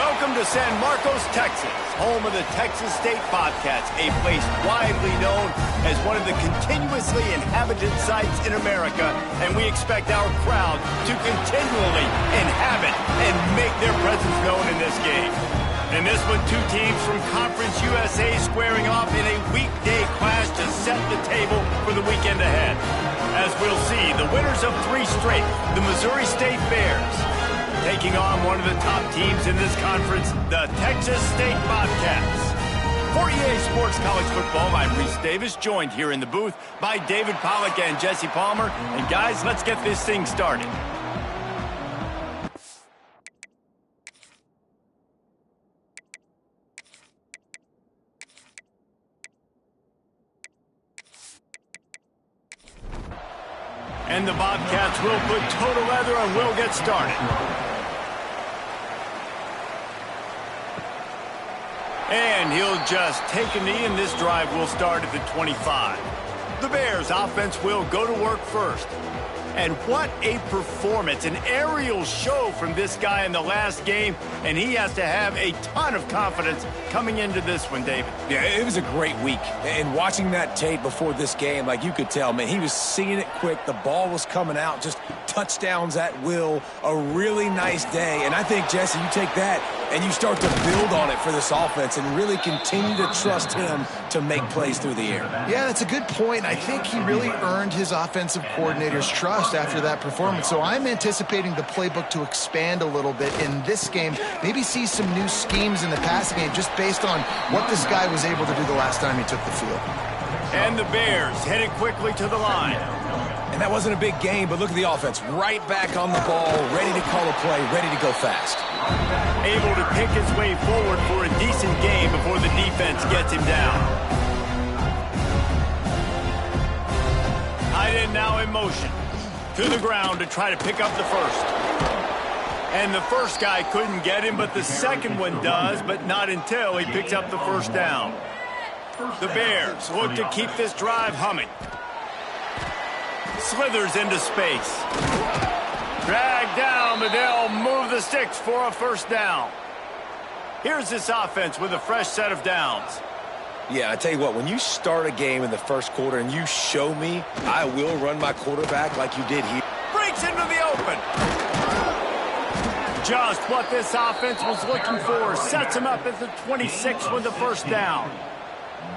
Welcome to San Marcos, Texas, home of the Texas State Bobcats, a place widely known as one of the continuously inhabited sites in America, and we expect our crowd to continually inhabit and make their presence known in this game. In this one, two teams from Conference USA squaring off in a weekday clash to set the table for the weekend ahead. As we'll see, the winners of 3 straight, the Missouri State Bears, taking on one of the top teams in this conference, the Texas State Bobcats. For EA Sports College Football, I'm Reese Davis, joined here in the booth by David Pollack and Jesse Palmer. And guys, let's get this thing started. And the Bobcats will put toe to leather and will get started. And he'll just take a knee, and this drive will start at the 25. The Bears offense will go to work first. And what a performance, an aerial show from this guy in the last game, and he has to have a ton of confidence coming into this one, David. Yeah, it was a great week. And watching that tape before this game, like you could tell, man, he was seeing it quick. The ball was coming out, just touchdowns at will. A really nice day. And I think, Jesse, you take that and you start to build on it for this offense and really continue to trust him to make plays through the air. Yeah, that's a good point. I think he really earned his offensive coordinator's trust after that performance. So I'm anticipating the playbook to expand a little bit in this game. Maybe see some new schemes in the passing game just based on what this guy was able to do the last time he took the field. And the Bears headed quickly to the line. And that wasn't a big game, but look at the offense. Right back on the ball, ready to call a play, ready to go fast. Able to pick his way forward for a decent game before the defense gets him down. Tight end now in motion. To the ground to try to pick up the first. And the first guy couldn't get him, but the second one does, but not until he picks up the first down. The Bears look to keep this drive humming. Slithers into space. Dragged down, but they'll move the sticks for a first down. Here's this offense with a fresh set of downs. Yeah, I tell you what, when you start a game in the first quarter and you show me, I will run my quarterback like you did here. Breaks into the open. Just what this offense was looking for. Sets him up at the 26 with the first down.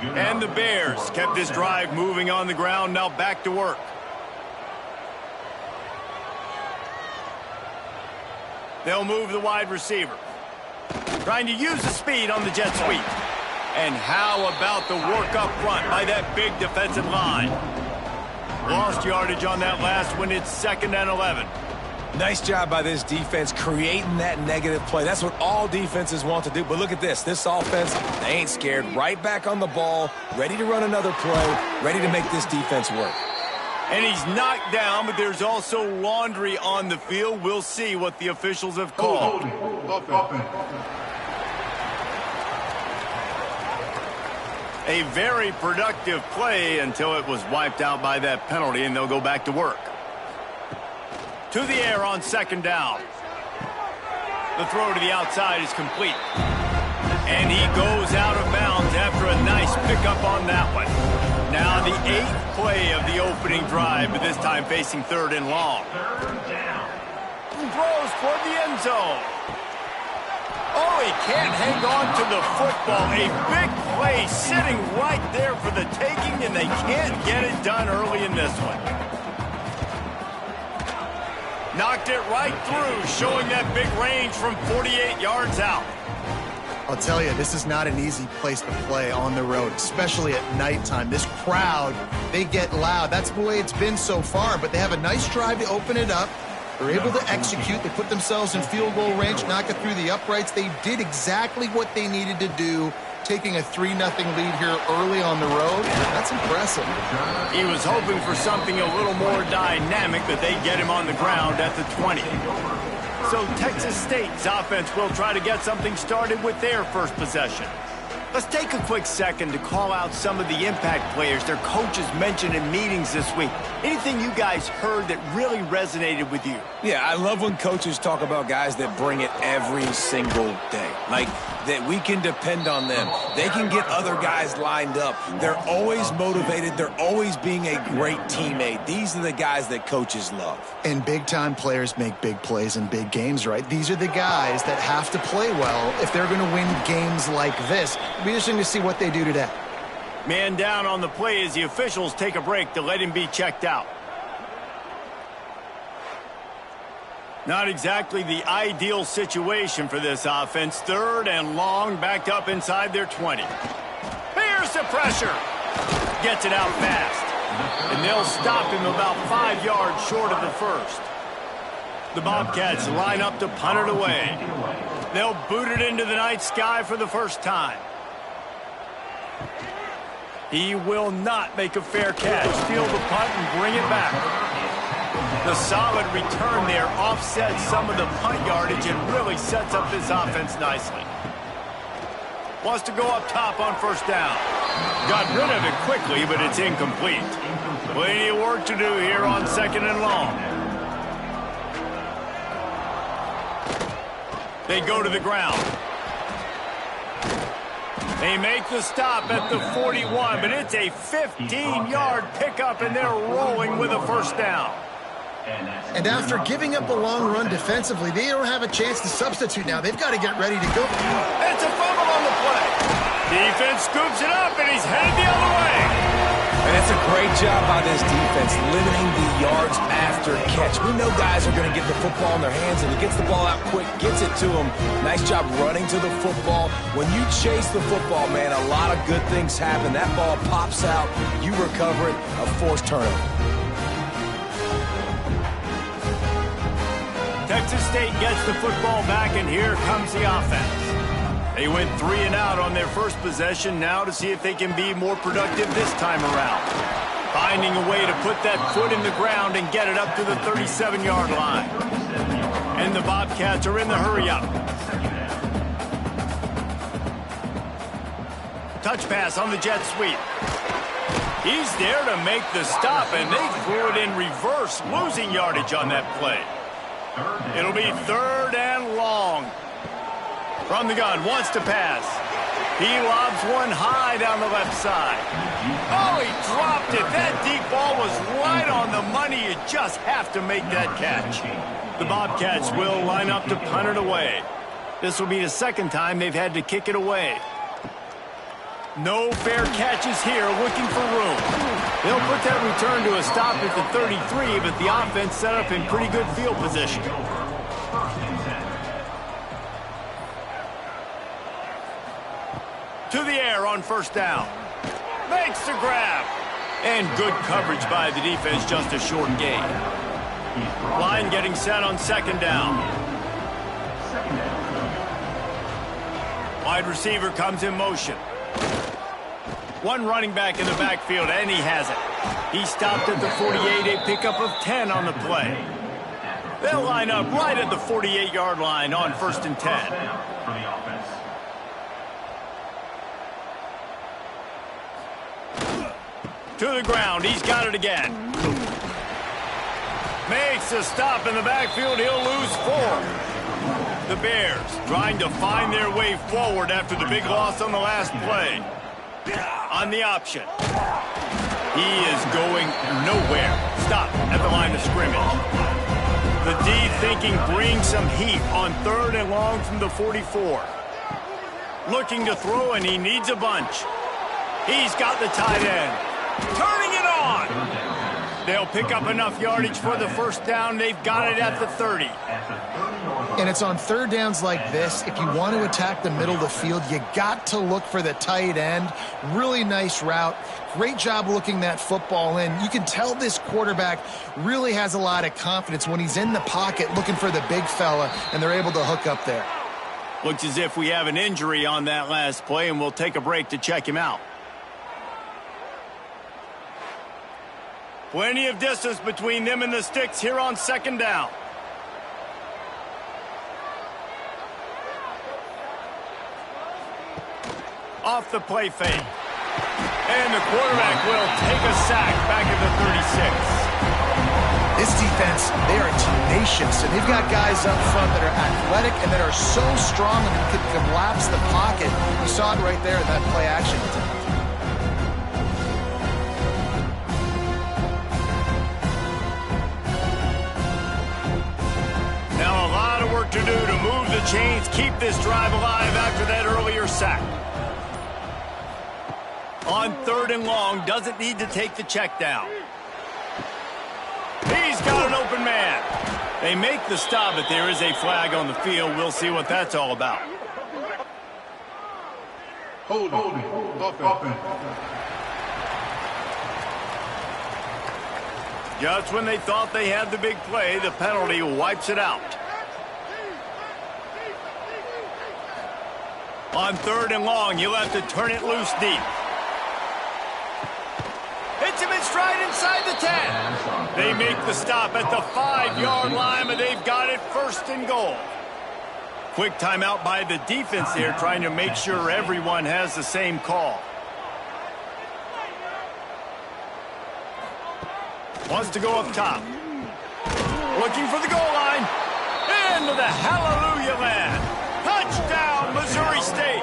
And the Bears kept this drive moving on the ground, now back to work. They'll move the wide receiver. Trying to use the speed on the jet sweep. And how about the work up front by that big defensive line? Lost yardage on that last one. It's 2nd and 11. Nice job by this defense creating that negative play. That's what all defenses want to do. But look at this. This offense, they ain't scared. Right back on the ball, ready to run another play, ready to make this defense work. And he's knocked down, but there's also laundry on the field. We'll see what the officials have called. A very productive play until it was wiped out by that penalty, and they'll go back to work. To the air on 2nd down. The throw to the outside is complete. And he goes out of bounds after a nice pickup on that one. Now the 8th play of the opening drive, but this time facing 3rd and long. Throws toward the end zone. Oh, he can't hang on to the football. A big play sitting right there for the taking, and they can't get it done early in this one. Knocked it right through, showing that big range from 48 yards out. I'll tell you, this is not an easy place to play on the road, especially at nighttime. This crowd, they get loud. That's the way it's been so far, but they have a nice drive to open it up. They're able to execute. They put themselves in field goal range, knock it through the uprights. They did exactly what they needed to do, taking a 3-0 lead here early on the road. That's impressive. He was hoping for something a little more dynamic, but they get him on the ground at the 20. So Texas State's offense will try to get something started with their first possession. Let's take a quick second to call out some of the impact players their coaches mentioned in meetings this week. Anything you guys heard that really resonated with you? Yeah, I love when coaches talk about guys that bring it every single day. Like, that we can depend on them. They can get other guys lined up. They're always motivated. They're always being a great teammate. These are the guys that coaches love. And big-time players make big plays in big games, right? These are the guys that have to play well if they're going to win games like this. It'll be interesting to see what they do today. Man down on the play as the officials take a break to let him be checked out. Not exactly the ideal situation for this offense. 3rd and long, backed up inside their 20. Here's the pressure. Gets it out fast. And they'll stop him about 5 yards short of the first. The Bobcats line up to punt it away. They'll boot it into the night sky for the first time. He will not make a fair catch. Steal the punt and bring it back. The solid return there offsets some of the punt yardage and really sets up this offense nicely. Wants to go up top on 1st down. Got rid of it quickly, but it's incomplete. Plenty of work to do here on 2nd and long. They go to the ground. They make the stop at the 41, but it's a 15-yard pickup, and they're rolling with a 1st down. And after giving up a long run defensively, they don't have a chance to substitute now. They've got to get ready to go. It's a fumble on the play. Defense scoops it up, and he's headed the other way. And it's a great job by this defense, limiting the yards after catch. We know guys are going to get the football in their hands, and he gets the ball out quick, gets it to him. Nice job running to the football. When you chase the football, man, a lot of good things happen. That ball pops out, you recover it, a forced turnover. Texas State gets the football back, and here comes the offense. They went 3 and out on their first possession, now to see if they can be more productive this time around. Finding a way to put that foot in the ground and get it up to the 37-yard line. And the Bobcats are in the hurry-up. Touch pass on the jet sweep. He's there to make the stop, and they threw it in reverse, losing yardage on that play. It'll be 3rd and long. From the gun, wants to pass. He lobs one high down the left side. Oh, he dropped it. That deep ball was right on the money. You just have to make that catch. The Bobcats will line up to punt it away. This will be the 2nd time they've had to kick it away. No fair catches here, looking for room. They'll put that return to a stop at the 33, but the offense set up in pretty good field position. To the air on 1st down. Makes the grab. And good coverage by the defense, just a short gain. Line getting set on 2nd down. Wide receiver comes in motion. One running back in the backfield, and he has it. He stopped at the 48, a pickup of 10 on the play. They'll line up right at the 48-yard line on 1st and 10. To the ground, he's got it again. Makes a stop in the backfield, he'll lose 4. The Bears trying to find their way forward after the big loss on the last play. On the option. He is going nowhere. Stop at the line of scrimmage. The D thinking bring some heat on 3rd and long from the 44. Looking to throw, and he needs a bunch. He's got the tight end. Turning it on. They'll pick up enough yardage for the 1st down. They've got it at the 30. And it's on 3rd downs like this. If you want to attack the middle of the field, you got to look for the tight end. Really nice route. Great job looking that football in. You can tell this quarterback really has a lot of confidence when he's in the pocket looking for the big fella, and they're able to hook up there. Looks as if we have an injury on that last play, and we'll take a break to check him out. Plenty of distance between them and the sticks here on 2nd down. off the play fake. And the quarterback will take a sack back at the 36. This defense, they are tenacious, and they've got guys up front that are athletic and that are so strong and can collapse the pocket. You saw it right there in that play action attempt. Now a lot of work to do to move the chains, keep this drive alive after that earlier sack. On 3rd and long, doesn't need to take the check down. He's got an open man. They make the stop, but there is a flag on the field. We'll see what that's all about. Holding. Just when they thought they had the big play, the penalty wipes it out. On 3rd and long, you'll have to turn it loose deep. Hits him in stride inside the 10. They make the stop at the 5-yard line, but they've got it 1st and goal. Quick timeout by the defense there, trying to make sure everyone has the same call. Wants to go up top. Looking for the goal line. Into the hallelujah land. Touchdown, Missouri State.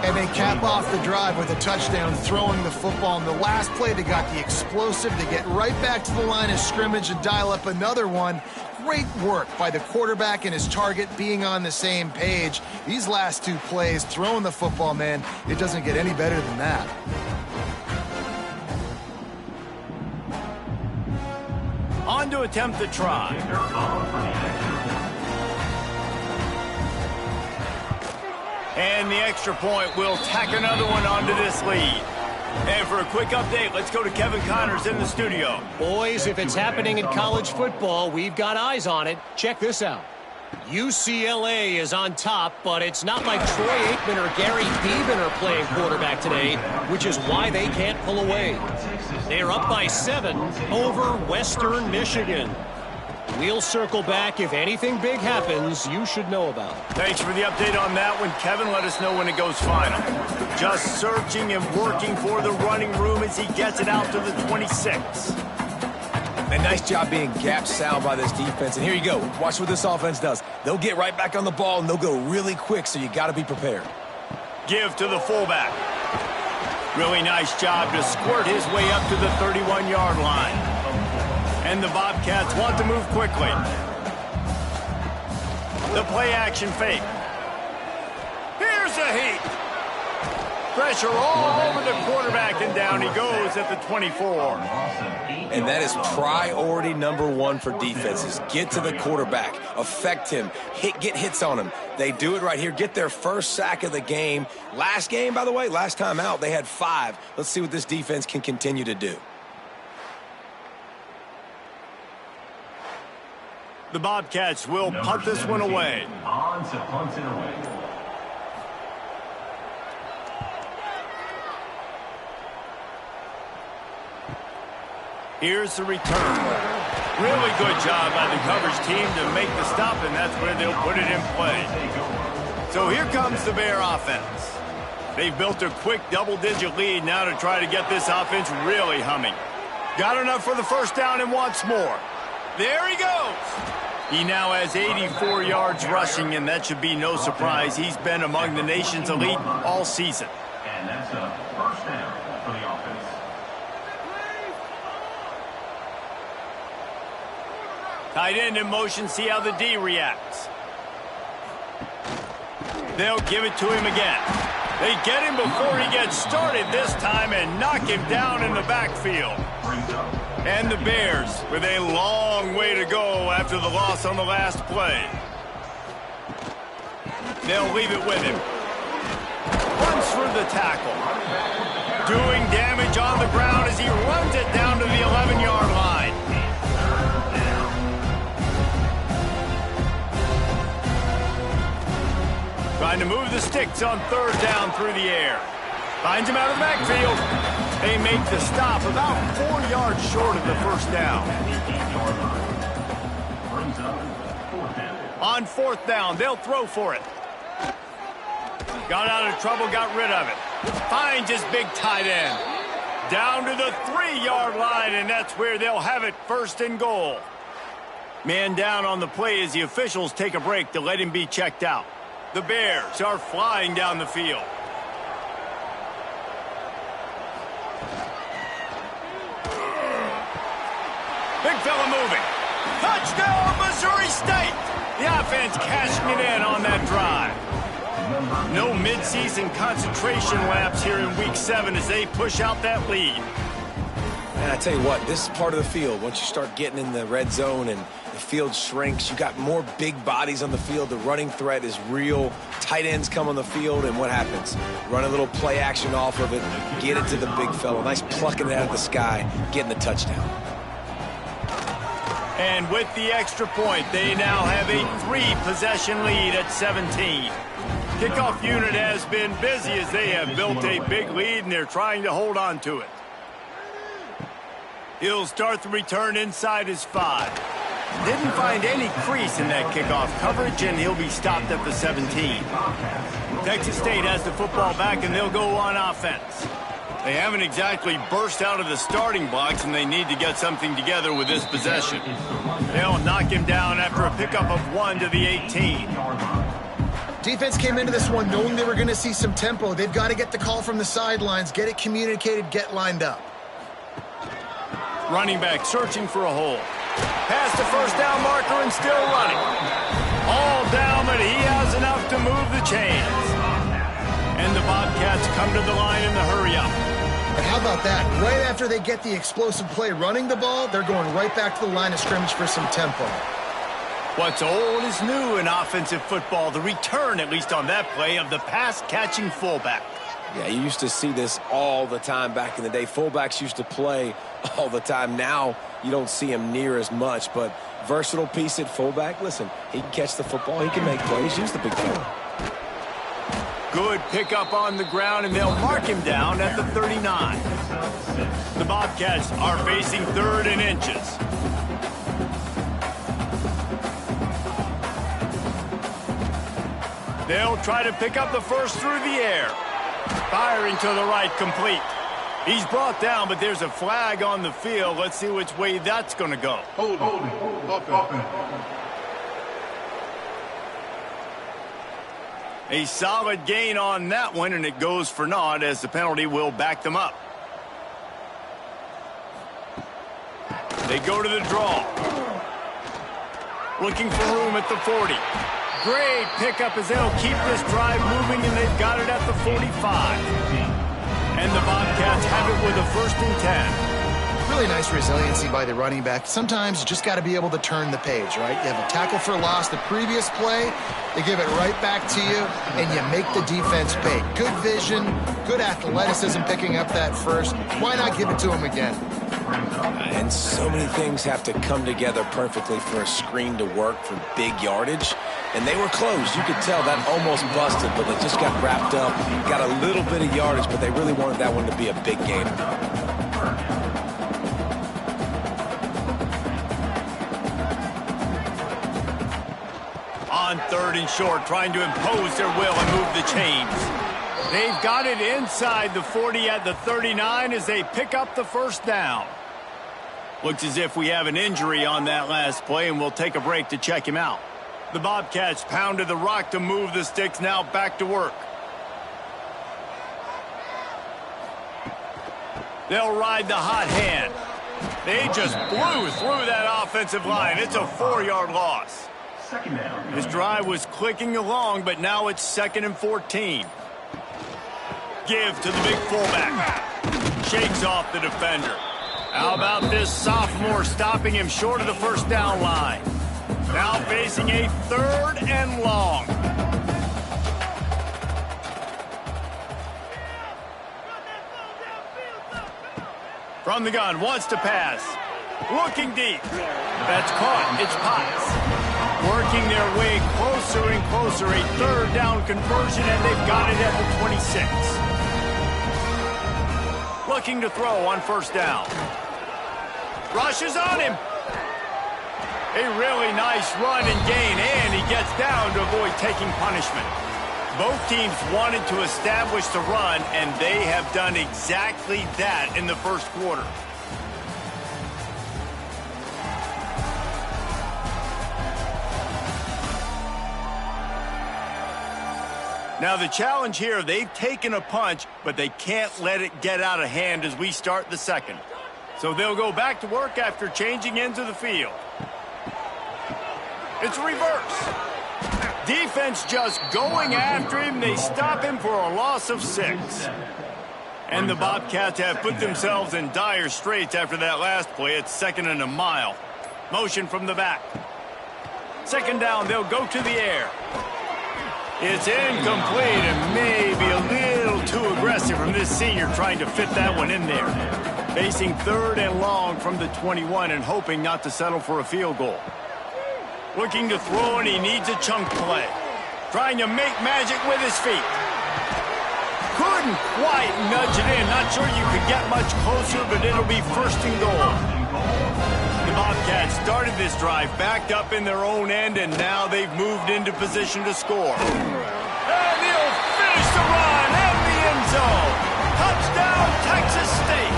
And they cap off the drive with a touchdown, throwing the football. In the last play, they got the explosive to get right back to the line of scrimmage and dial up another one. Great work by the quarterback and his target being on the same page. These last 2 plays, throwing the football, man, it doesn't get any better than that. On to attempt the try. And the extra point will tack another one onto this lead. And for a quick update, let's go to Kevin Connors in the studio. Boys, if it's happening in college football, we've got eyes on it. Check this out. UCLA is on top, but it's not like Troy Aikman or Gary Beeman are playing quarterback today, which is why they can't pull away. They're up by 7 over Western Michigan. We'll circle back. If anything big happens, you should know about it. Thanks for the update on that one, Kevin. Let us know when it goes final. Just searching and working for the running room as he gets it out to the 26. And nice job being gap sound by this defense. And here you go. Watch what this offense does. They'll get right back on the ball, and they'll go really quick, so you got to be prepared. Give to the fullback. Really nice job to squirt his way up to the 31-yard line. And the Bobcats want to move quickly. The play action fake. Here's a heat. Pressure all over the quarterback, and down he goes at the 24. And that is priority number 1 for defenses. Get to the quarterback. Affect him. Get hits on him. They do it right here. Get their first sack of the game. Last game, by the way, last time out, they had 5. Let's see what this defense can continue to do. The Bobcats will punt this one away. On to punt it away. Here's the return. Really good job by the coverage team to make the stop, and that's where they'll put it in play. So here comes the Bear offense. They've built a quick double-digit lead now to try to get this offense really humming. Got enough for the first down and wants more. There he goes. He now has 84 yards rushing, and that should be no surprise. He's been among the nation's elite all season. And that's a first down for the offense. Tight end in motion, see how the D reacts. They'll give it to him again. They get him before he gets started this time and knock him down in the backfield. And the Bears with a long way to go after the loss on the last play. They'll leave it with him. Runs through the tackle. Doing damage on the ground as he runs it down to the 11-yard line. Trying to move the sticks on 3rd down through the air. Finds him out of the backfield. They make the stop about 4 yards short of the first down. On 4th down, they'll throw for it. Got out of trouble, got rid of it. Finds his big tight end. Down to the 3-yard line, and that's where they'll have it, 1st and goal. Man down on the play as the officials take a break to let him be checked out. The Bears are flying down the field. Big fella moving. Touchdown, Missouri State! The offense cashing it in on that drive. No midseason concentration laps here in Week 7 as they push out that lead. And I tell you what, this is part of the field. Once you start getting in the red zone and the field shrinks, you got more big bodies on the field. The running threat is real. Tight ends come on the field, and what happens? Run a little play action off of it, get it to the big fella. Nice plucking it out of the sky, getting the touchdown. And with the extra point, they now have a 3-possession lead at 17. Kickoff unit has been busy as they have built a big lead, and they're trying to hold on to it. He'll start the return inside his 5. Didn't find any crease in that kickoff coverage, and he'll be stopped at the 17. Texas State has the football back, and they'll go on offense. They haven't exactly burst out of the starting blocks, and they need to get something together with this possession. They'll knock him down after a pickup of 1 to the 18. Defense came into this one knowing they were going to see some tempo. They've got to get the call from the sidelines, get it communicated, get lined up. Running back searching for a hole. Past the 1st down marker and still running. All down, but he has enough to move the chains. And the Bobcats come to the line in the hurry up. But how about that? Right after they get the explosive play running the ball, they're going right back to the line of scrimmage for some tempo. What's old is new in offensive football. The return, at least on that play, of the pass-catching fullback. Yeah, you used to see this all the time back in the day. Fullbacks used to play all the time. Now you don't see him near as much, but versatile piece at fullback. Listen, he can catch the football. He can make plays. Use the big fella. Good pickup on the ground, and they'll mark him down at the 39. The Bobcats are facing 3rd and inches. They'll try to pick up the first through the air. Firing to the right, complete. He's brought down, but there's a flag on the field. Let's see which way that's going to go. Hold it. A solid gain on that one, and it goes for naught as the penalty will back them up. They go to the draw. Looking for room at the 40. Great pickup as they'll keep this drive moving, and they've got it at the 45. And the Bobcats have it with a 1st and 10. Really nice resiliency by the running back. Sometimes you just got to be able to turn the page, right? You have a tackle for loss the previous play, they give it right back to you, and you make the defense pay. Good vision, good athleticism picking up that first. Why not give it to him again? And so many things have to come together perfectly for a screen to work for big yardage. And they were close. You could tell that almost busted, but they just got wrapped up, got a little bit of yardage, but they really wanted that one to be a big game. On 3rd and short, trying to impose their will and move the chains. They've got it inside the 40 at the 39 as they pick up the 1st down. Looks as if we have an injury on that last play, and we'll take a break to check him out. The Bobcats pounded the rock to move the sticks, now back to work. They'll ride the hot hand. They just blew through that offensive line. It's a 4-yard loss. This drive was clicking along, but now it's 2nd and 14. Give to the big fullback. Shakes off the defender. How about this sophomore stopping him short of the 1st down line? Now facing a 3rd and long. From the gun, wants to pass. Looking deep. That's caught. It's Potts. Working their way closer and closer. A 3rd down conversion, and they've got it at the 26. Looking to throw on 1st down. Rushes on him. A really nice run and gain, and he gets down to avoid taking punishment. Both teams wanted to establish the run, and they have done exactly that in the first quarter. Now the challenge here, they've taken a punch, but they can't let it get out of hand as we start the second. So they'll go back to work after changing ends of the field. It's reverse. Defense just going after him. They stop him for a loss of 6. And the Bobcats have put themselves in dire straits after that last play. It's 2nd and a mile. Motion from the back. 2nd down, they'll go to the air. It's incomplete and maybe a little too aggressive from this senior trying to fit that one in there. Facing 3rd and long from the 21 and hoping not to settle for a field goal. Looking to throw, and he needs a chunk play. Trying to make magic with his feet. Couldn't quite nudge it in. Not sure you could get much closer, but it'll be 1st and goal. The Bobcats started this drive backed up in their own end, and now they've moved into position to score. And he'll finish the run in the end zone. Touchdown, Texas State.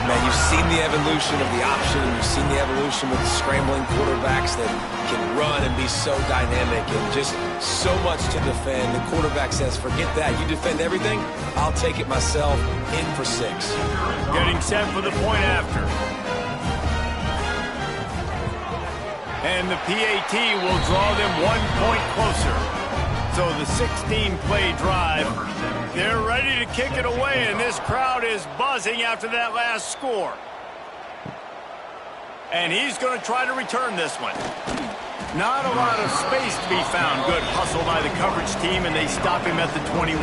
Man, you've seen the evolution of the option, and you've seen the evolution with scrambling quarterbacks that can run and be so dynamic and just so much to defend. The quarterback says, forget that. You defend everything, I'll take it myself. In for 6. Getting set for the point after. And the PAT will draw them 1 point closer. So the 16-play drive, they're ready to kick it away, and this crowd is buzzing after that last score. And he's going to try to return this one. Not a lot of space to be found. Good hustle by the coverage team, and they stop him at the 21.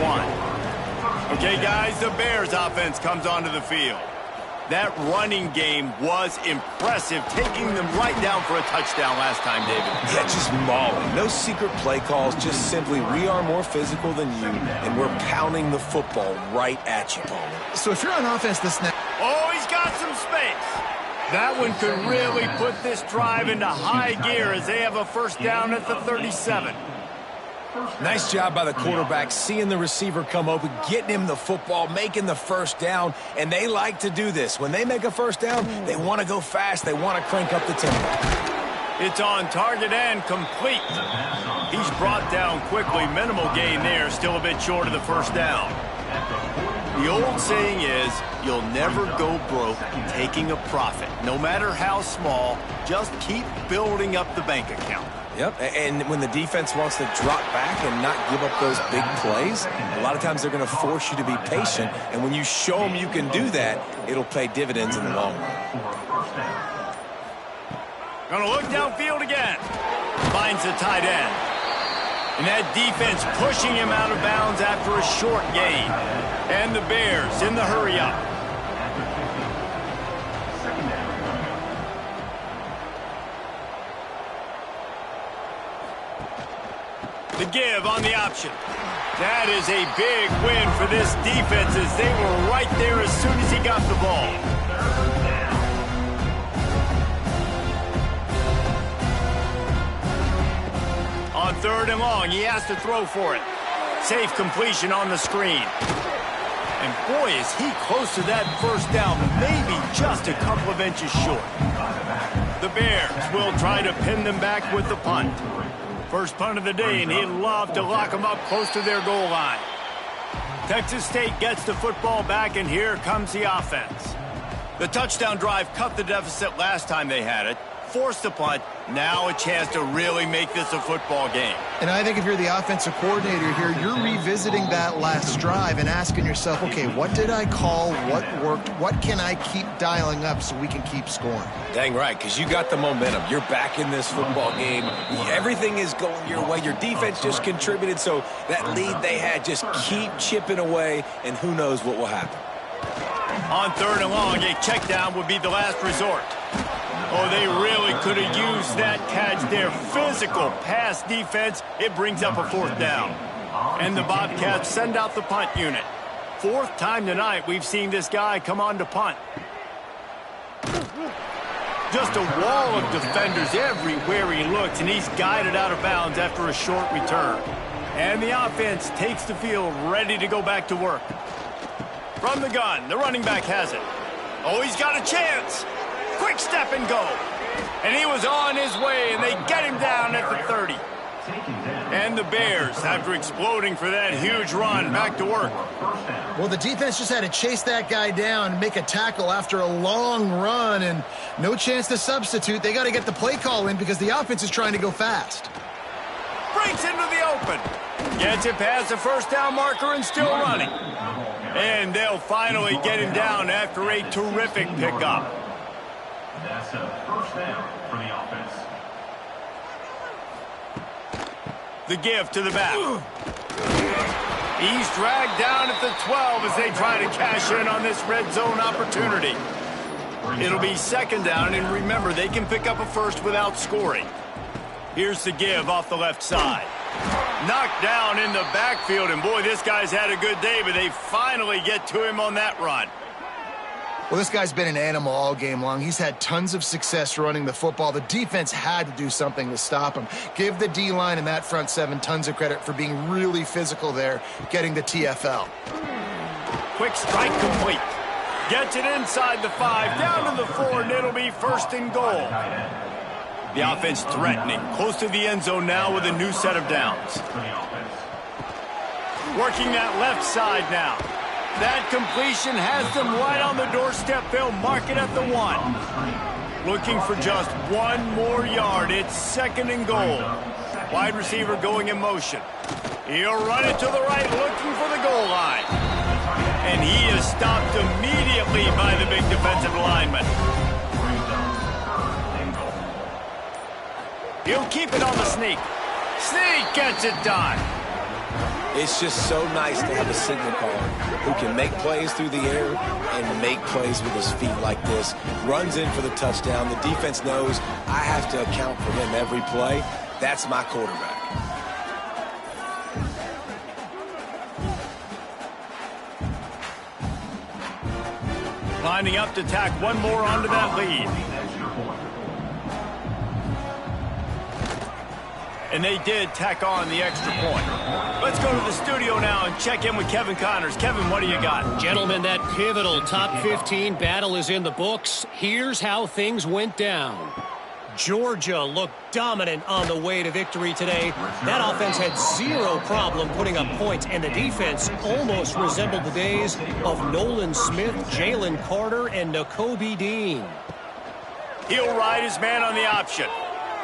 Okay, guys, the Bears offense comes onto the field. That running game was impressive, taking them right down for a touchdown last time, David. Yeah, just mauling. No secret play calls, just simply we are more physical than you, and we're pounding the football right at you, Palmer. So if you're on offense this next... Oh, he's got some space. That one could really put this drive into high gear as they have a 1st down at the 37. Nice job by the quarterback, seeing the receiver come open, getting him the football, making the 1st down, and they like to do this. When they make a 1st down, they want to go fast. They want to crank up the tempo. It's on target and complete. He's brought down quickly. Minimal gain there, still a bit short of the 1st down. The old saying is, you'll never go broke taking a profit. No matter how small, just keep building up the bank account. Yep, and when the defense wants to drop back and not give up those big plays, a lot of times they're going to force you to be patient, and when you show them you can do that, it'll pay dividends in the long run. Going to look downfield again. Finds the tight end. And that defense pushing him out of bounds after a short gain. And the Bears in the hurry-up. The give on the option. That is a big win for this defense as they were right there as soon as he got the ball. On 3rd and long, he has to throw for it. Safe completion on the screen. And boy, is he close to that 1st down, maybe just a couple of inches short. The Bears will try to pin them back with the punt. First punt of the day, and he'd love to lock them up close to their goal line. Texas State gets the football back, and here comes the offense. The touchdown drive cut the deficit last time they had it. Forced the punt. Now a chance to really make this a football game. And I think if you're the offensive coordinator here, you're revisiting that last drive and asking yourself, okay, what did I call? What worked? What can I keep dialing up so we can keep scoring? Dang right, because you got the momentum. You're back in this football game. Everything is going your way. Your defense just contributed, so that lead they had, just keep chipping away, and who knows what will happen. On 3rd and long, a check down would be the last resort. Oh, they really could have used that catch there. Physical pass defense. It brings up a 4th down. And the Bobcats send out the punt unit. 4th time tonight we've seen this guy come on to punt. Just a wall of defenders everywhere he looks, and he's guided out of bounds after a short return. And the offense takes the field, ready to go back to work. From the gun, the running back has it. Oh, he's got a chance. Quick step and go. And he was on his way, and they get him down at the 30. And the Bears, after exploding for that huge run, back to work. Well, the defense just had to chase that guy down and make a tackle after a long run, and no chance to substitute. They got to get the play call in because the offense is trying to go fast. Breaks into the open. Gets it past the first down marker and still running. And they'll finally get him down after a terrific pickup. That's a first down for the offense. The give to the back. He's dragged down at the 12 as they try to cash in on this red zone opportunity. It'll be second down, and remember, they can pick up a first without scoring. Here's the give off the left side. Knocked down in the backfield, and boy, this guy's had a good day, but they finally get to him on that run. Well, this guy's been an animal all game long. He's had tons of success running the football. The defense had to do something to stop him. Give the D-line and that front seven tons of credit for being really physical there, getting the TFL. Quick strike complete. Gets it inside the 5, down to the 4, and it'll be first and goal. The offense threatening, close to the end zone now with a new set of downs. Working that left side now. That completion has them right on the doorstep. They'll mark it at the 1. Looking for just one more yard. It's second and goal. Wide receiver going in motion. He'll run it to the right, looking for the goal line. And he is stopped immediately by the big defensive lineman. He'll keep it on the sneak. Sneak gets it done. It's just so nice to have a signal caller who can make plays through the air and make plays with his feet like this. Runs in for the touchdown. The defense knows I have to account for him every play. That's my quarterback. Lining up to tack one more onto that lead. And they did tack on the extra point. Let's go to the studio now and check in with Kevin Connors. Kevin, what do you got? Gentlemen, that pivotal top 15 battle is in the books. Here's how things went down. Georgia looked dominant on the way to victory today. That offense had zero problem putting up points, and the defense almost resembled the days of Nolan Smith, Jalen Carter, and Nakobe Dean. He'll ride his man on the option.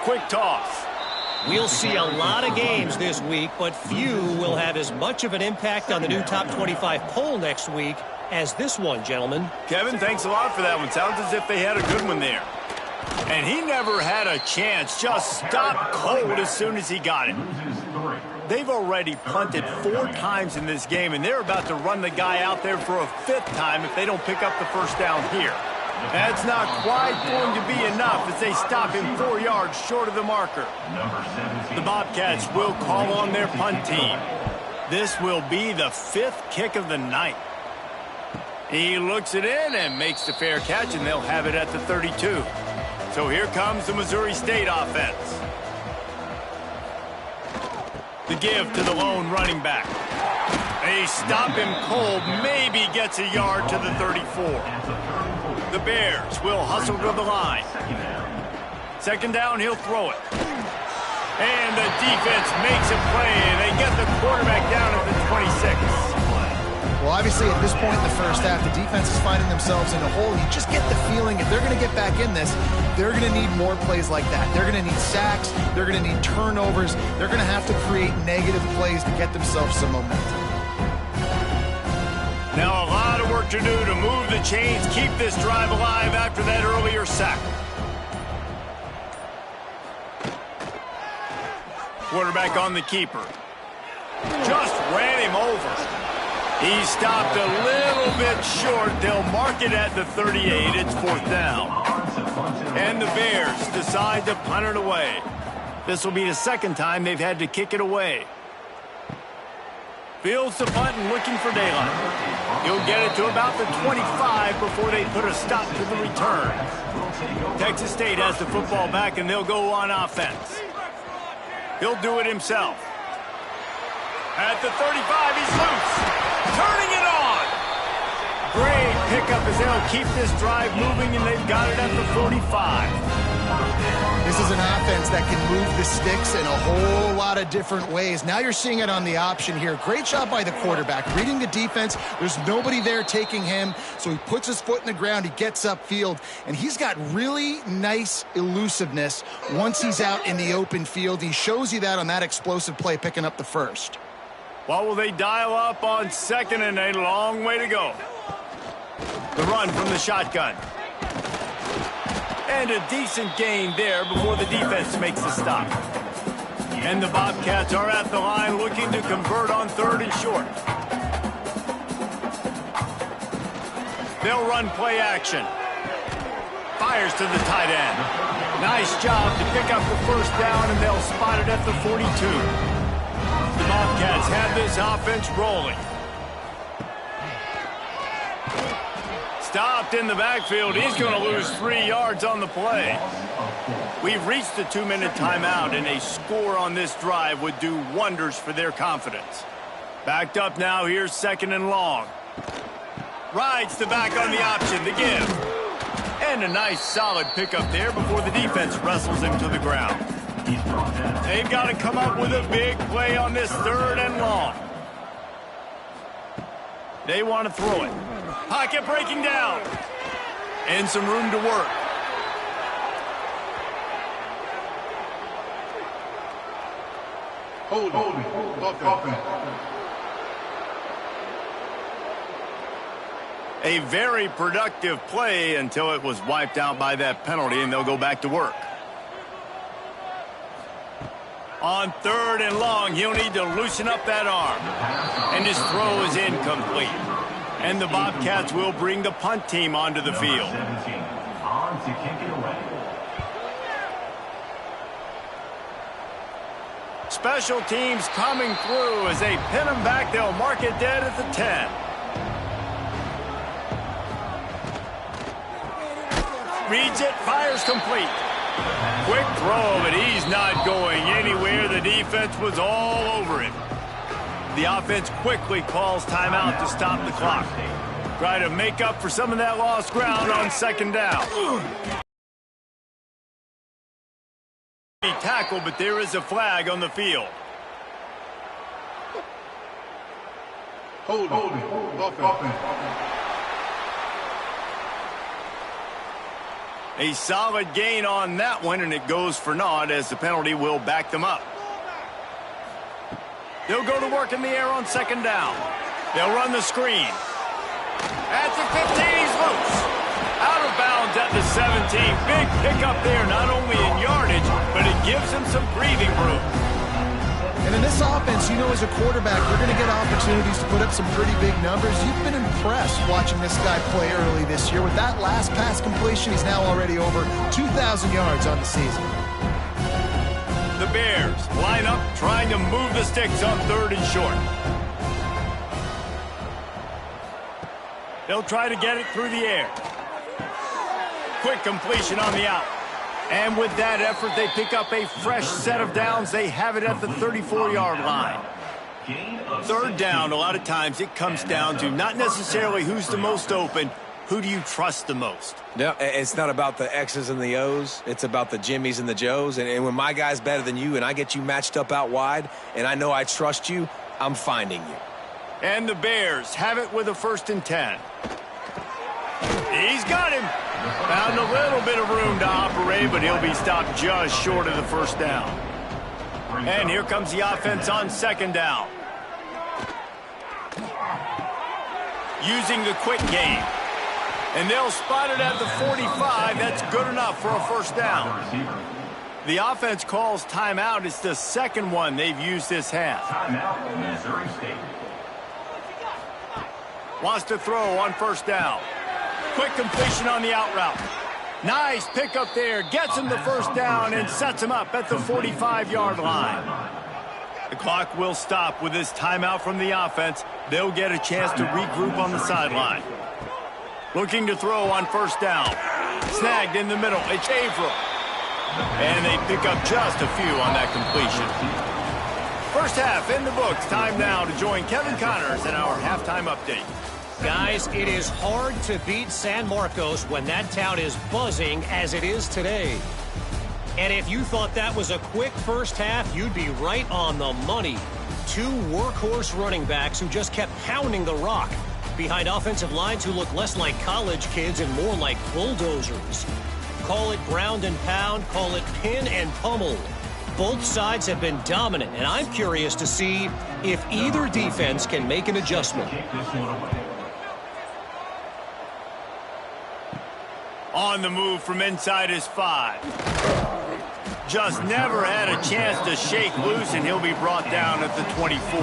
Quick toss. We'll see a lot of games this week, but few will have as much of an impact on the new top 25 poll next week as this one, gentlemen. Kevin, thanks a lot for that one. Sounds as if they had a good one there. And he never had a chance. Just stopped cold as soon as he got it. They've already punted 4 times in this game, and they're about to run the guy out there for a 5th time if they don't pick up the first down here. That's not quite going to be enough as they stop him 4 yards short of the marker. The Bobcats will call on their punt team. This will be the 5th kick of the night. He looks it in and makes the fair catch, and they'll have it at the 32. So here comes the Missouri State offense. The give to the lone running back. They stop him cold, maybe gets a yard to the 34. The Bears will hustle to the line. Second down, he'll throw it. And the defense makes a play, and they get the quarterback down at the 26. Well, obviously, at this point in the first half, the defense is finding themselves in a hole. You just get the feeling if they're going to get back in this, they're going to need more plays like that. They're going to need sacks. They're going to need turnovers. They're going to have to create negative plays to get themselves some momentum. Now a lot of work to do to move the chains, keep this drive alive after that earlier sack. Quarterback on the keeper. Just ran him over. He stopped a little bit short. They'll mark it at the 38. It's 4th down. And the Bears decide to punt it away. This will be the second time they've had to kick it away. Fields the punt and looking for daylight. He'll get it to about the 25 before they put a stop to the return. Texas State has the football back, and they'll go on offense. He'll do it himself. At the 35, he's loose. Turning it on. Great pickup as they'll keep this drive moving, and they've got it at the 45. This is an offense that can move the sticks in a whole lot of different ways. Now you're seeing it on the option here. Great job by the quarterback. Reading the defense, there's nobody there taking him, so he puts his foot in the ground, he gets upfield, and he's got really nice elusiveness once he's out in the open field. He shows you that on that explosive play, picking up the first. What will they dial up on second and a long way to go? The run from the shotgun. And a decent gain there before the defense makes the stop. And the Bobcats are at the line looking to convert on third and short. They'll run play action. Fires to the tight end. Nice job to pick up the first down, and they'll spot it at the 42. The Bobcats have this offense rolling. Stopped in the backfield. He's going to lose 3 yards on the play. We've reached the 2-minute timeout, and a score on this drive would do wonders for their confidence. Backed up now. Here's second and long. Rides the back on the option. The give. And a nice solid pickup there before the defense wrestles him to the ground. They've got to come up with a big play on this third and long. They want to throw it. Pocket breaking down. And some room to work. Hold offense. A very productive play until it was wiped out by that penalty, and they'll go back to work. On third and long, he'll need to loosen up that arm. And his throw is incomplete. And the Bobcats will bring the punt team onto the field. On to kick it away. Special teams coming through as they pin them back. They'll mark it dead at the 10. Reads it, fires complete. Quick throw, but he's not going anywhere. The defense was all over him. The offense quickly calls timeout to stop the clock. Try to make up for some of that lost ground on second down. He tackled, but there is a flag on the field. Hold offense. A solid gain on that one, and it goes for naught as the penalty will back them up. They'll go to work in the air on second down. They'll run the screen. At the 15, he's loose. Out of bounds at the 17. Big pickup there, not only in yardage, but it gives him some breathing room. And in this offense, you know, as a quarterback, you're going to get opportunities to put up some pretty big numbers. You've been impressed watching this guy play early this year. With that last pass completion, he's now already over 2,000 yards on the season. The Bears line up trying to move the sticks on third and short. They'll try to get it through the air. Quick completion on the out. And with that effort, they pick up a fresh set of downs. They have it at the 34-yard line. Third down, a lot of times it comes down to not necessarily who's the most open, who do you trust the most? No, it's not about the X's and the O's. It's about the Jimmys and the Joes. And when my guy's better than you and I get you matched up out wide and I know I trust you, I'm finding you. And the Bears have it with a 1st and 10. He's got him. Found a little bit of room to operate, but he'll be stopped just short of the first down. And here comes the offense on second down. Using the quick game. And they'll spot it at the 45. That's good enough for a first down. The offense calls timeout. It's the second one they've used this half. Timeout, Missouri State. Wants to throw on first down. Quick completion on the out route. Nice pickup there. Gets him the first down and sets him up at the 45-yard line. The clock will stop with this timeout from the offense. They'll get a chance to regroup on the sideline. Looking to throw on first down. Snagged in the middle. It's Averill. And they pick up just a few on that completion. First half in the books. Time now to join Kevin Connors in our halftime update. Guys, it is hard to beat San Marcos when that town is buzzing as it is today. And if you thought that was a quick first half, you'd be right on the money. Two workhorse running backs who just kept pounding the rock behind offensive lines who look less like college kids and more like bulldozers. Call it ground and pound, call it pin and pummel. Both sides have been dominant, and I'm curious to see if either defense can make an adjustment. On the move from inside his 5. Just never had a chance to shake loose, and he'll be brought down at the 24.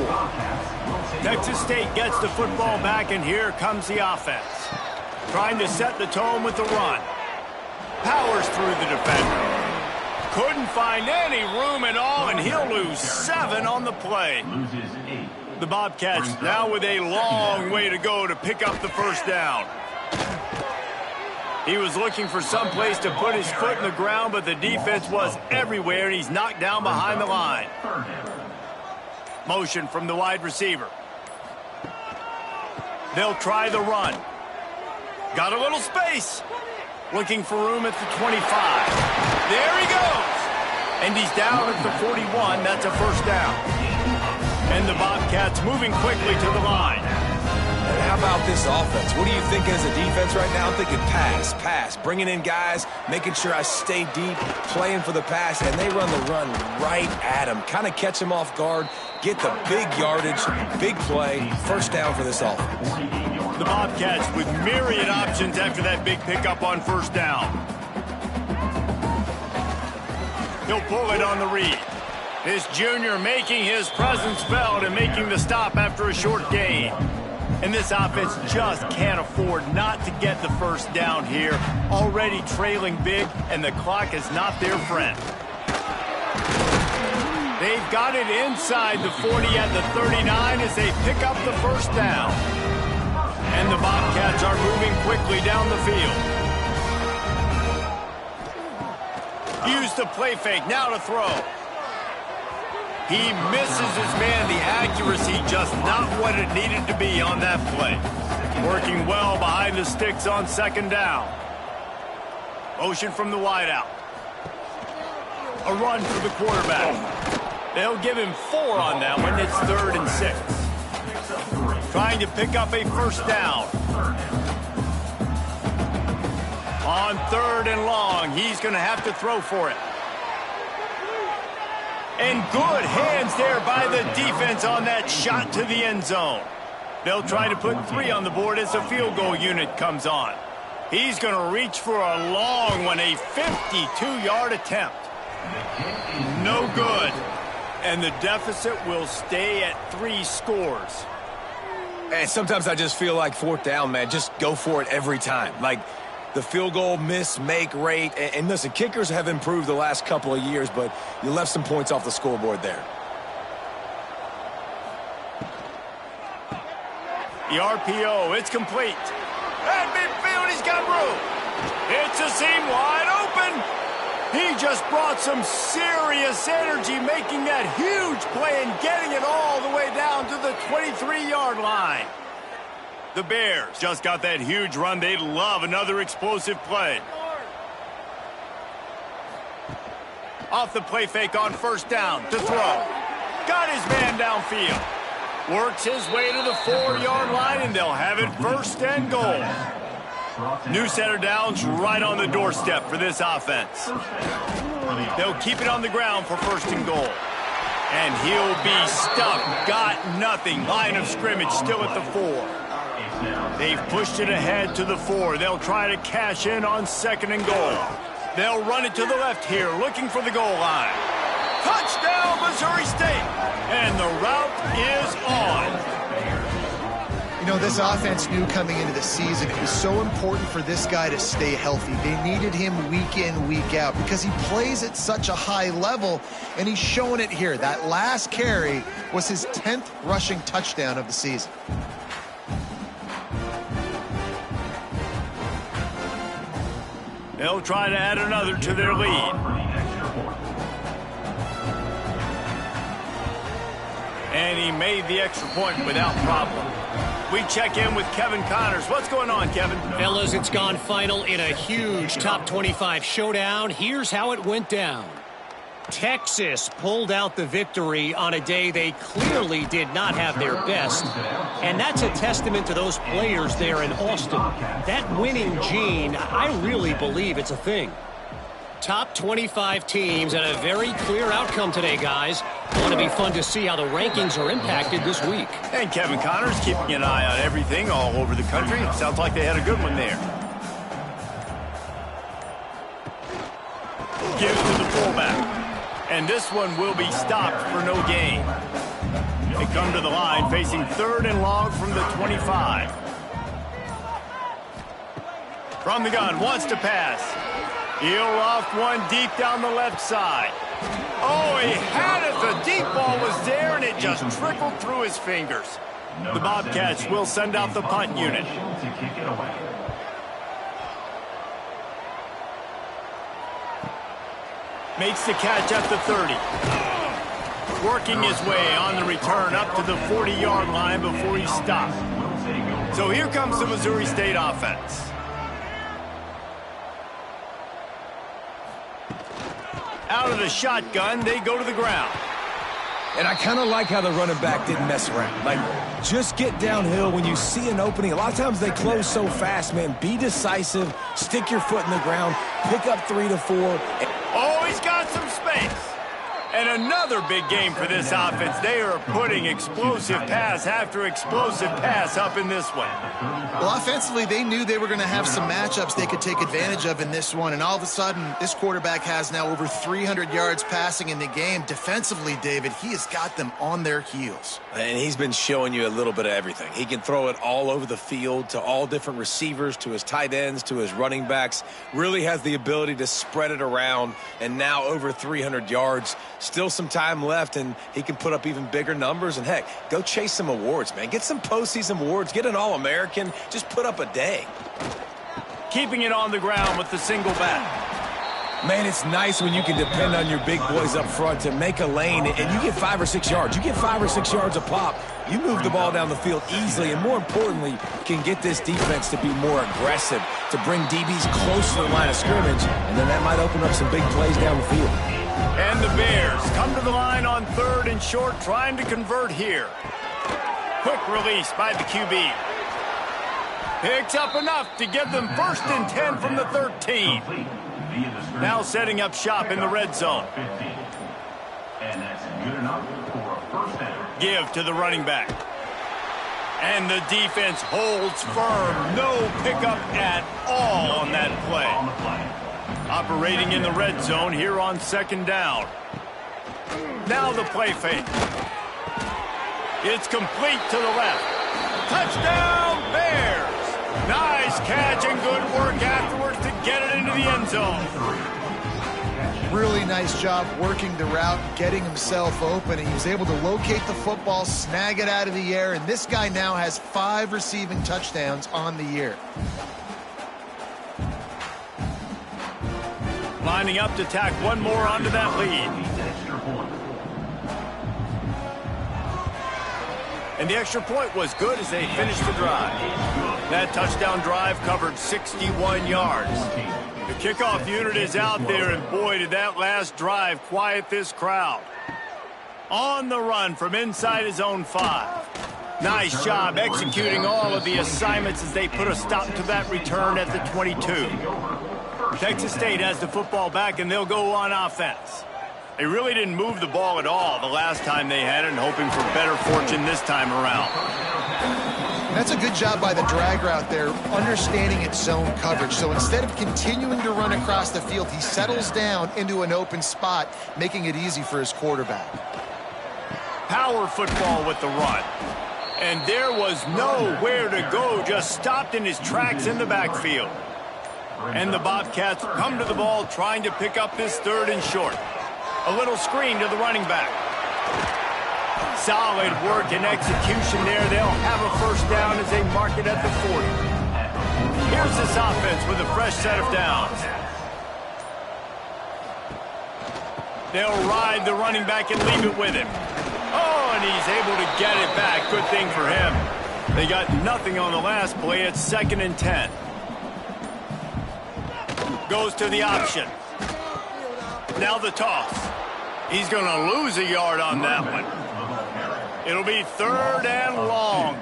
Texas State gets the football back, and here comes the offense. Trying to set the tone with the run. Powers through the defender. Couldn't find any room at all, and he'll lose 7 on the play. The Bobcats now with a long way to go to pick up the first down. He was looking for some place to put his foot in the ground, but the defense was everywhere, and he's knocked down behind the line. Motion from the wide receiver. They'll try the run. Got a little space. Looking for room at the 25. There he goes. And he's down at the 41. That's a first down. And the Bobcats moving quickly to the line. And how about this offense? What do you think as a defense right now? I'm thinking pass, bringing in guys, making sure I stay deep, playing for the pass, and they run the run right at him. Kind of catch him off guard, get the big yardage, big play, first down for this offense. The Bobcats with myriad options after that big pickup on first down. He'll pull it on the read. This junior making his presence felt and making the stop after a short gain. And this offense just can't afford not to get the first down here. Already trailing big, and the clock is not their friend. They've got it inside the 40 at the 39 as they pick up the first down. And the Bobcats are moving quickly down the field. Use the play fake, now to throw. He misses his man. The accuracy just not what it needed to be on that play. Working well behind the sticks on second down. Motion from the wideout. A run for the quarterback. They'll give him 4 on that one. It's 3rd and 6. Trying to pick up a first down. On 3rd and long, he's going to have to throw for it. And good hands there by the defense on that shot to the end zone. They'll try to put 3 on the board as the field goal unit comes on. He's going to reach for a long one, a 52-yard attempt. No good. And the deficit will stay at 3 scores. And sometimes I just feel like 4th down, man, just go for it every time. Like the field goal miss-make rate. And listen, kickers have improved the last couple of years, but you left some points off the scoreboard there. The RPO, it's complete. At midfield, he's got room. It's a seam wide open. He just brought some serious energy, making that huge play and getting it all the way down to the 23-yard line. The Bears just got that huge run. They'd love another explosive play. Off the play fake on first down to throw. Got his man downfield. Works his way to the 4-yard line, and they'll have it 1st and goal. New center downs right on the doorstep for this offense. They'll keep it on the ground for 1st and goal. And he'll be stuck. Got nothing. Line of scrimmage still at the 4. They've pushed it ahead to the 4. They'll try to cash in on 2nd and goal. They'll run it to the left here, looking for the goal line. Touchdown, Missouri State. And the route is on. You know, this offense knew coming into the season it was so important for this guy to stay healthy. They needed him week in, week out because he plays at such a high level, and he's showing it here. That last carry was his 10th rushing touchdown of the season. They'll try to add another to their lead. And he made the extra point without problem. We check in with Kevin Connors. What's going on, Kevin? Fellas, it's gone final in a huge top 25 showdown. Here's how it went down. Texas pulled out the victory on a day they clearly did not have their best. And that's a testament to those players there in Austin. That winning gene, I really believe it's a thing. Top 25 teams and a very clear outcome today, guys. Going to be fun to see how the rankings are impacted this week. And Kevin Connors keeping an eye on everything all over the country. Sounds like they had a good one there. Give it to the fullback. And this one will be stopped for no gain. They come to the line facing 3rd and long from the 25. From the gun, wants to pass. He'll loft one deep down the left side. Oh, he had it. The deep ball was there, and it just trickled through his fingers. The Bobcats will send out the punt unit. Makes the catch at the 30. Working his way on the return up to the 40-yard line before he stopped. So here comes the Missouri State offense. Out of the shotgun, they go to the ground. And I kind of like how the running back didn't mess around. Like, just get downhill when you see an opening. A lot of times they close so fast, man. Be decisive. Stick your foot in the ground. Pick up 3 to 4. Oh, he's got some space. And another big game for this offense. They are putting explosive pass after explosive pass up in this one. Well, offensively, they knew they were going to have some matchups they could take advantage of in this one. And all of a sudden, this quarterback has now over 300 yards passing in the game. Defensively, David, he has got them on their heels. And he's been showing you a little bit of everything. He can throw it all over the field to all different receivers, to his tight ends, to his running backs. Really has the ability to spread it around. And now over 300 yards. Still some time left, and he can put up even bigger numbers. And, heck, go chase some awards, man. Get some postseason awards. Get an All-American. Just put up a day. Keeping it on the ground with the single back. Man, it's nice when you can depend on your big boys up front to make a lane, and you get 5 or 6 yards. You get 5 or 6 yards a pop. You move the ball down the field easily, and more importantly, can get this defense to be more aggressive, to bring DBs close to the line of scrimmage, and then that might open up some big plays down the field. And the Bears come to the line on 3rd and short, trying to convert here. Quick release by the QB. Picks up enough to give them 1st and 10 from the 13. Now setting up shop in the red zone. And that's good enough for a 1st down. Give to the running back. And the defense holds firm. No pickup at all on that play. Operating in the red zone here on 2nd down. Now the play fake. It's complete to the left. Touchdown, Bears! Nice catch and good work afterwards to get it into the end zone. Really nice job working the route, getting himself open. He was able to locate the football, snag it out of the air, and this guy now has 5 receiving touchdowns on the year. Lining up to tack one more onto that lead. And the extra point was good as they finished the drive. That touchdown drive covered 61 yards. The kickoff unit is out there, and boy, did that last drive quiet this crowd. On the run from inside his own 5. Nice job executing all of the assignments as they put a stop to that return at the 22. Texas State has the football back, and they'll go on offense. They really didn't move the ball at all the last time they had it, and hoping for better fortune this time around. That's a good job by the drag route there, understanding its zone coverage. So instead of continuing to run across the field, he settles down into an open spot, making it easy for his quarterback. Power football with the run. And there was nowhere to go, just stopped in his tracks in the backfield. And the Bobcats come to the ball trying to pick up this 3rd and short. A little screen to the running back. Solid work and execution there. They'll have a 1st down as they mark it at the 40. Here's this offense with a fresh set of downs. They'll ride the running back and leave it with him. Oh, Oh, and he's able to get it back. Good thing for him. They got nothing on the last play. It's 2nd and 10. Goes to the option. Now the toss. He's going to lose a yard on that one. It'll be 3rd and long.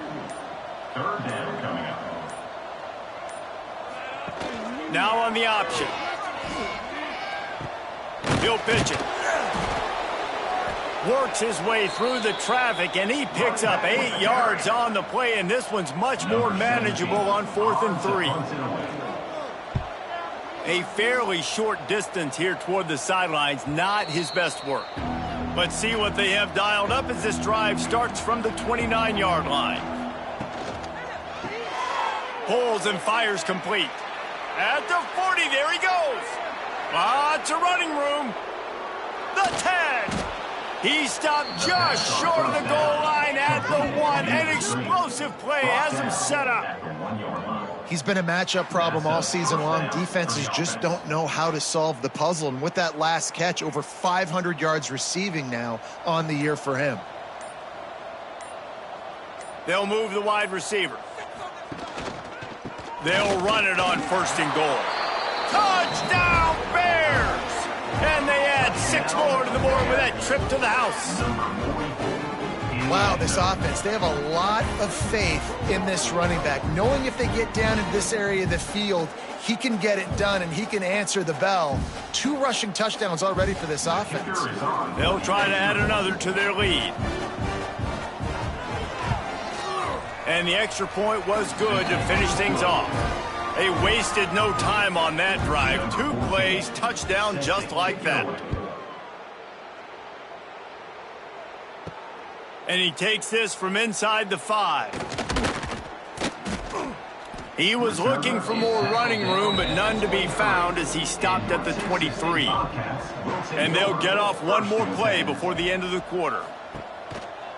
3rd down coming up. Now on the option. He'll pitch it. Works his way through the traffic, and he picks up 8 yards on the play, and this one's much more manageable on 4th and 3. A fairly short distance here toward the sidelines, not his best work. Let's see what they have dialed up as this drive starts from the 29-yard line. Pulls and fires complete. At the 40, there he goes. Lots of running room. The 10. He stopped just short of the goal line at the 1. An explosive play has him set up. He's been a matchup problem all season long. Defenses just don't know how to solve the puzzle. And with that last catch, over 500 yards receiving now on the year for him. They'll move the wide receiver. They'll run it on 1st and goal. Touchdown, Bears! And they add 6 more to the board with that trip to the house. Wow, this offense, they have a lot of faith in this running back. Knowing if they get down into this area of the field, he can get it done and he can answer the bell. 2 rushing touchdowns already for this offense. They'll try to add another to their lead. And the extra point was good to finish things off. They wasted no time on that drive. 2 plays, touchdown just like that. And he takes this from inside the 5. He was looking for more running room, but none to be found as he stopped at the 23. And they'll get off 1 more play before the end of the quarter.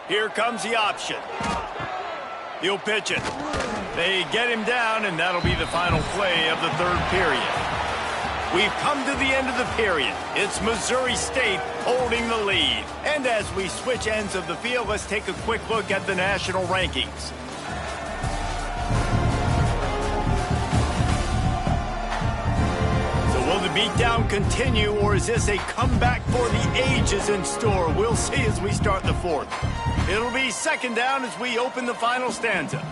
Here comes the option. He'll pitch it. They get him down, and that'll be the final play of the 3rd period. We've come to the end of the period. It's Missouri State holding the lead. And as we switch ends of the field, let's take a quick look at the national rankings. So will the beatdown continue, or is this a comeback for the ages in store? We'll see as we start the 4th. It'll be 2nd down as we open the final stanza.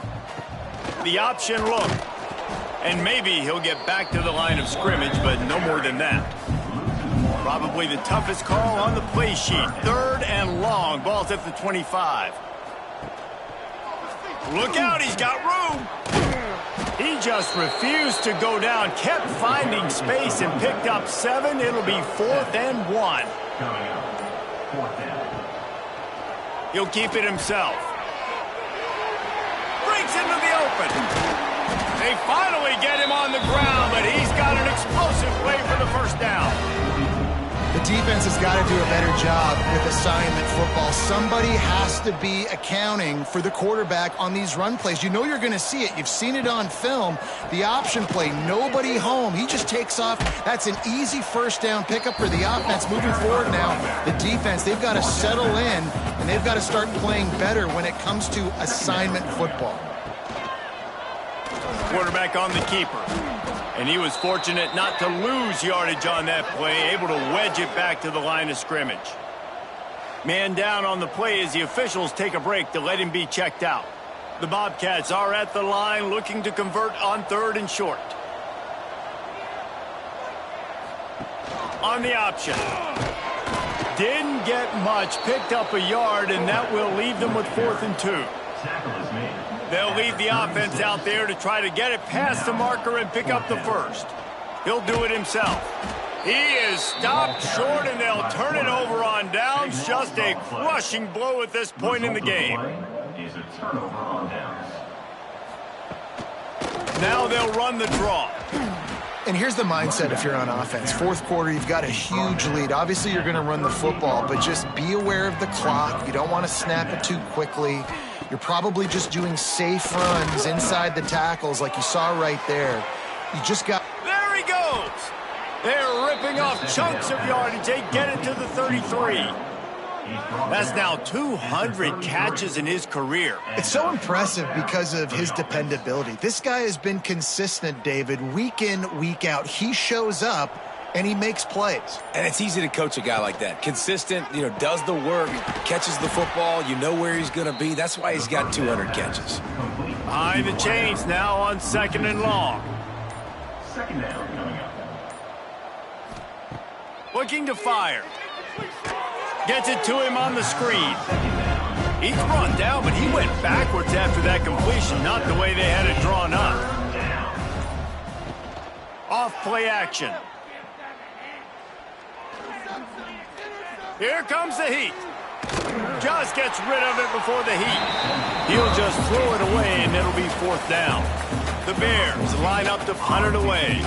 The option look. And maybe he'll get back to the line of scrimmage, but no more than that. Probably the toughest call on the play sheet. 3rd and long. Ball's at the 25. Look out, he's got room. He just refused to go down. Kept finding space and picked up 7. It'll be 4th and 1. Coming up, 4th down. He'll keep it himself. Breaks into the open. They finally get him on the ground, but he's got an explosive play for the 1st down. The defense has got to do a better job with assignment football. Somebody has to be accounting for the quarterback on these run plays. You know you're going to see it. You've seen it on film. The option play, nobody home. He just takes off. That's an easy 1st down pickup for the offense. Moving forward now, the defense, they've got to settle in, and they've got to start playing better when it comes to assignment football. Quarterback on the keeper. And he was fortunate not to lose yardage on that play, able to wedge it back to the line of scrimmage. Man down on the play as the officials take a break to let him be checked out. The Bobcats are at the line looking to convert on 3rd and short. On the option. Didn't get much, picked up a yard, and that will leave them with 4th and 2. Tackle is made. They'll leave the offense out there to try to get it past the marker and pick up the 1st. He'll do it himself. He is stopped short, and they'll turn it over on downs. Just a crushing blow at this point in the game. Is a turnover on downs. Now they'll run the draw. And here's the mindset if you're on offense. 4th quarter, you've got a huge lead. Obviously, you're going to run the football, but just be aware of the clock. You don't want to snap it too quickly. You're probably just doing safe runs inside the tackles like you saw right there. You just got... There he goes! They're ripping off chunks of yardage. They get it to the 33. That's now 200 catches in his career. It's so impressive because of his dependability. This guy has been consistent, David, week in, week out. He shows up, and he makes plays. And it's easy to coach a guy like that. Consistent, does the work, catches the football, you know where he's going to be. That's why he's got 200 catches. Behind the chains now on 2nd and long. Second down coming up. Looking to fire. Gets it to him on the screen. He's brought down, but he went backwards after that completion, not the way they had it drawn up. Off play action. Here comes the heat. Just gets rid of it before the heat. He'll just throw it away, and it'll be 4th down. The Bears line up to punt it away.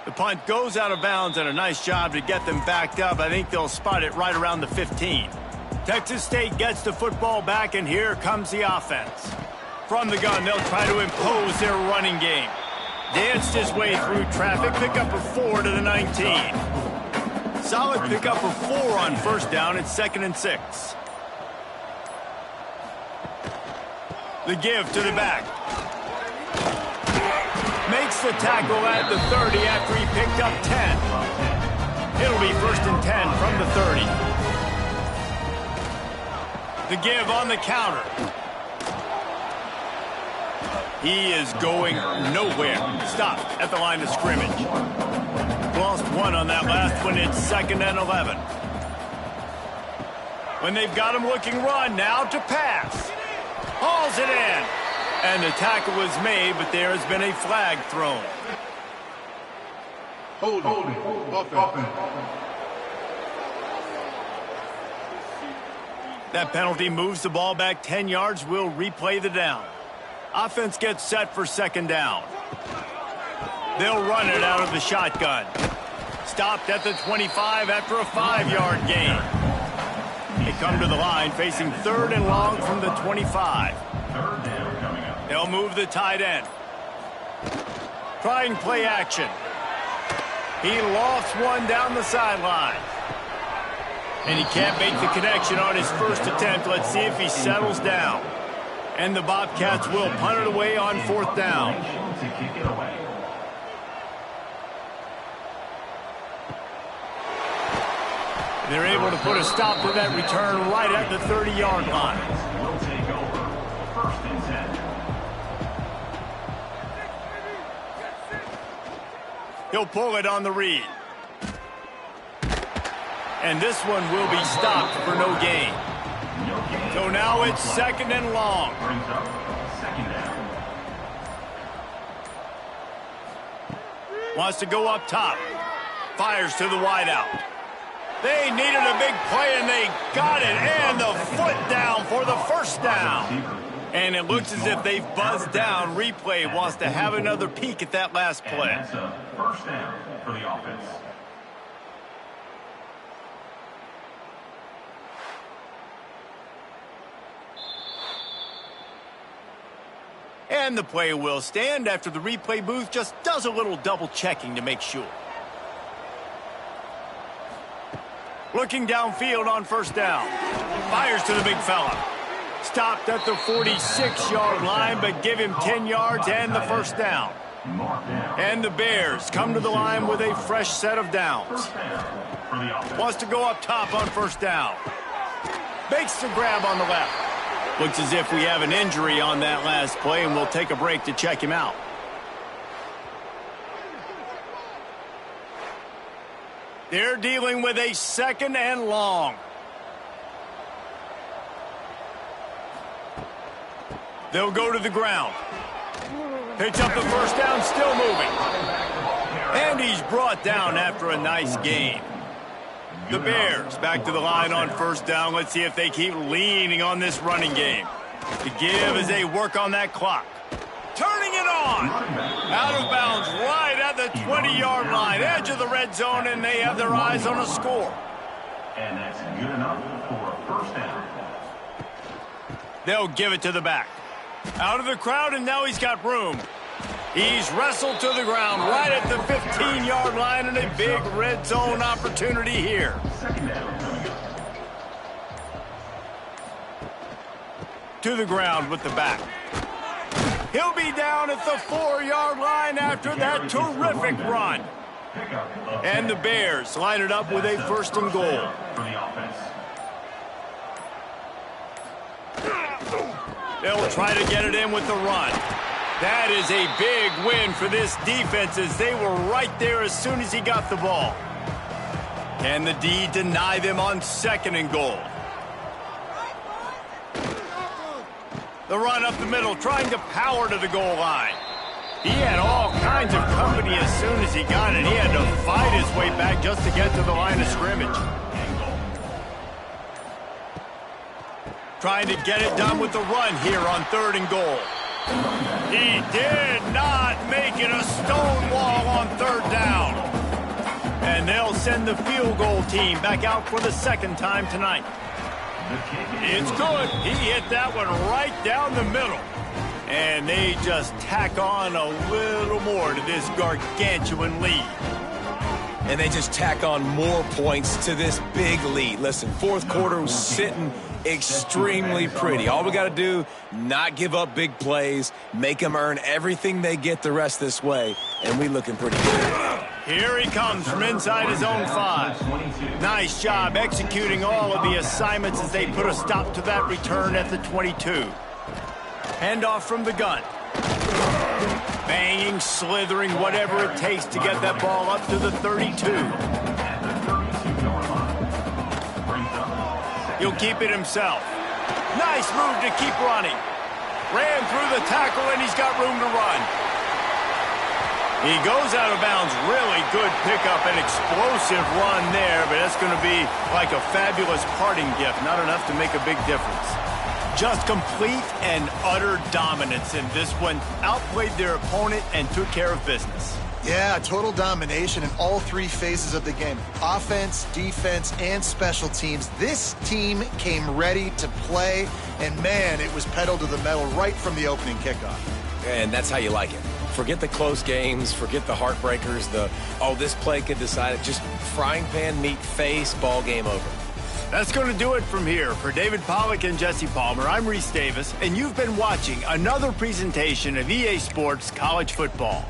The punt goes out of bounds, and a nice job to get them backed up. I think they'll spot it right around the 15. Texas State gets the football back, and here comes the offense. From the gun, they'll try to impose their running game. Danced his way through traffic, pick up a 4 to the 19. Solid pick up of 4 on 1st down. It's 2nd and 6. The give to the back. Makes the tackle at the 30 after he picked up 10. It'll be 1st and 10 from the 30. The give on the counter. He is going nowhere. Stopped at the line of scrimmage. Lost 1 on that last one. It's 2nd and 11. When they've got him looking run, now to pass. Hauls it in. And the tackle was made, but there has been a flag thrown. Hold it. Offense. That penalty moves the ball back 10 yards. We'll replay the down. Offense gets set for 2nd down. They'll run it out of the shotgun. Stopped at the 25 after a 5-yard gain. They come to the line facing 3rd and long from the 25. 3rd down coming up. They'll move the tight end. Trying play action. He lofts one down the sideline. And he can't make the connection on his first attempt. Let's see if he settles down. And the Bobcats will punt it away on 4th down. To kick it away. They're able to put a stop to that return right at the 30-yard line. Will take over. 1st and 10. He'll pull it on the read. And this one will be stopped for no gain. So now it's 2nd and long. Brings up 2nd down. Wants to go up top. Fires to the wideout. They needed a big play, and they got it. And the foot down for the 1st down. And it looks as if they've buzzed down. Replay wants to have another peek at that last play. And that's a 1st down for the offense. And the play will stand after the replay booth just does a little double checking to make sure. Looking downfield on 1st down. Fires to the big fella. Stopped at the 46-yard line, but give him 10 yards and the 1st down. And the Bears come to the line with a fresh set of downs. Wants to go up top on 1st down. Makes the grab on the left. Looks as if we have an injury on that last play, and we'll take a break to check him out. They're dealing with a 2nd and long. They'll go to the ground. Picks up the 1st down, still moving. And he's brought down after a nice gain. The Bears back to the line on 1st down. Let's see if they keep leaning on this running game. The give as they work on that clock. Turning it on. Out of bounds right at the 20-yard line. Edge of the red zone, and they have their eyes on a score. And that's good enough for a 1st down. They'll give it to the back. Out of the crowd, and now he's got room. He's wrestled to the ground right at the 15-yard line, and a big red zone opportunity here. To the ground with the back. He'll be down at the 4-yard line after that terrific run. And the Bears line it up with a 1st and goal. They'll try to get it in with the run. That is a big win for this defense as they were right there as soon as he got the ball. Can the D deny them on 2nd and goal? The run up the middle, trying to power to the goal line. He had all kinds of company as soon as he got it. He had to fight his way back just to get to the line of scrimmage. Trying to get it done with the run here on 3rd and goal. He did not make it a stone wall on 3rd down. And they'll send the field goal team back out for the 2nd time tonight. It's good. He hit that one right down the middle. And they just tack on a little more to this gargantuan lead. And they just tack on more points to this big lead. Listen, 4th quarter was sitting extremely pretty. All we got to do, not give up big plays, make them earn everything they get the rest this way, and we looking pretty good. Here he comes from inside his own 5. Nice job executing all of the assignments as they put a stop to that return at the 22. Handoff from the gun. Banging, slithering, whatever it takes to get that ball up to the 32. He'll keep it himself. Nice move to keep running. Ran through the tackle, and he's got room to run. He goes out of bounds. Really good pickup and explosive run there, but that's going to be like a fabulous parting gift. Not enough to make a big difference. Just complete and utter dominance in this one. Outplayed their opponent and took care of business. Yeah, total domination in all 3 phases of the game. Offense, defense, and special teams. This team came ready to play, and man, it was pedal to the metal right from the opening kickoff. And that's how you like it. Forget the close games, forget the heartbreakers, this play could decide it. Just frying pan meet face, ball game over. That's going to do it from here. For David Pollack and Jesse Palmer, I'm Reese Davis, and you've been watching another presentation of EA Sports College Football.